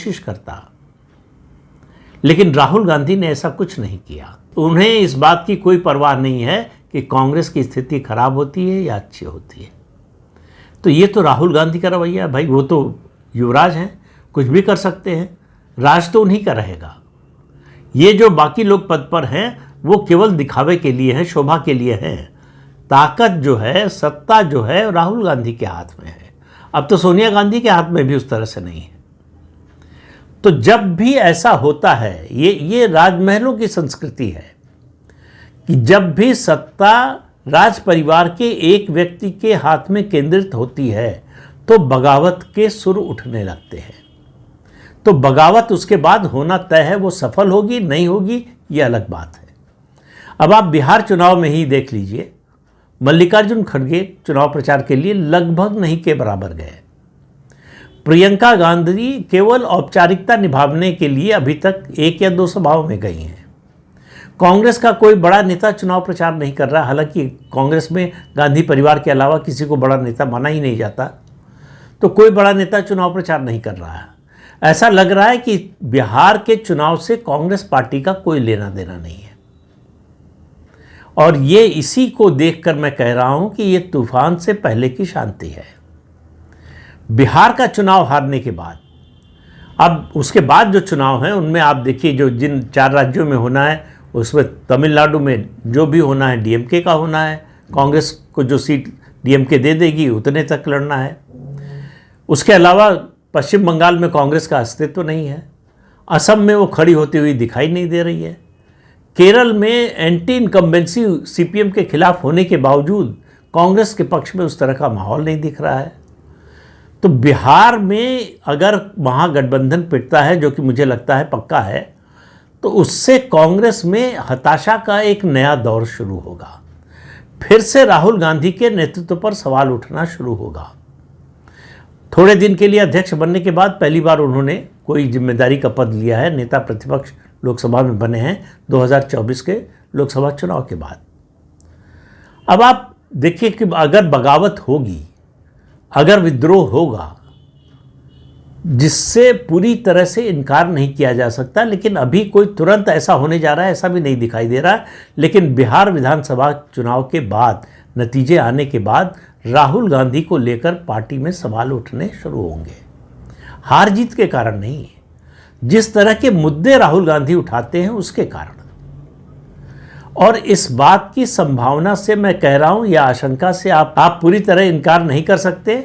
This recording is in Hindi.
कोशिश करता, लेकिन राहुल गांधी ने ऐसा कुछ नहीं किया। उन्हें इस बात की कोई परवाह नहीं है कि कांग्रेस की स्थिति खराब होती है या अच्छी होती है। तो ये तो राहुल गांधी का रवैया है भाई, वो तो युवराज हैं, कुछ भी कर सकते हैं, राज तो उन्हीं का रहेगा। ये जो बाकी लोग पद पर हैं वो केवल दिखावे के लिए हैं, शोभा के लिए हैं। ताकत जो है, सत्ता जो है, राहुल गांधी के हाथ में है। अब तो सोनिया गांधी के हाथ में भी उस तरह से नहीं है। तो जब भी ऐसा होता है, ये राजमहलों की संस्कृति है कि जब भी सत्ता राज परिवार के एक व्यक्ति के हाथ में केंद्रित होती है तो बगावत के सुर उठने लगते हैं। तो बगावत उसके बाद होना तय है, वो सफल होगी नहीं होगी ये अलग बात है। अब आप बिहार चुनाव में ही देख लीजिए, मल्लिकार्जुन खड़गे चुनाव प्रचार के लिए लगभग नहीं के बराबर गए। प्रियंका गांधी केवल औपचारिकता निभाने के लिए अभी तक 1 या 2 सभाओं में गई हैं। कांग्रेस का कोई बड़ा नेता चुनाव प्रचार नहीं कर रहा, हालांकि कांग्रेस में गांधी परिवार के अलावा किसी को बड़ा नेता माना ही नहीं जाता, तो कोई बड़ा नेता चुनाव प्रचार नहीं कर रहा है। ऐसा लग रहा है कि बिहार के चुनाव से कांग्रेस पार्टी का कोई लेना देना नहीं है। और ये इसी को देखकर मैं कह रहा हूं कि ये तूफान से पहले की शांति है। बिहार का चुनाव हारने के बाद, अब उसके बाद जो चुनाव हैं उनमें आप देखिए, जो जिन 4 राज्यों में होना है उसमें तमिलनाडु में जो भी होना है डीएमके का होना है। कांग्रेस को जो सीट डीएमके दे देगी उतने तक लड़ना है। उसके अलावा पश्चिम बंगाल में कांग्रेस का अस्तित्व नहीं है। असम में वो खड़ी होती हुई दिखाई नहीं दे रही है। केरल में एंटी इनकम्बेंसी सीपीएम के खिलाफ होने के बावजूद कांग्रेस के पक्ष में उस तरह का माहौल नहीं दिख रहा है। तो बिहार में अगर महागठबंधन पिटता है, जो कि मुझे लगता है पक्का है, तो उससे कांग्रेस में हताशा का एक नया दौर शुरू होगा। फिर से राहुल गांधी के नेतृत्व पर सवाल उठना शुरू होगा। थोड़े दिन के लिए अध्यक्ष बनने के बाद पहली बार उन्होंने कोई जिम्मेदारी का पद लिया है, नेता प्रतिपक्ष लोकसभा में बने हैं 2024 के लोकसभा चुनाव के बाद। अब आप देखिए कि अगर बगावत होगी, अगर विद्रोह होगा, जिससे पूरी तरह से इनकार नहीं किया जा सकता, लेकिन अभी कोई तुरंत ऐसा होने जा रहा है ऐसा भी नहीं दिखाई दे रहा है। लेकिन बिहार विधानसभा चुनाव के बाद, नतीजे आने के बाद राहुल गांधी को लेकर पार्टी में सवाल उठने शुरू होंगे। हार जीत के कारण नहीं, जिस तरह के मुद्दे राहुल गांधी उठाते हैं उसके कारण। और इस बात की संभावना से मैं कह रहा हूं, या आशंका से आप पूरी तरह इनकार नहीं कर सकते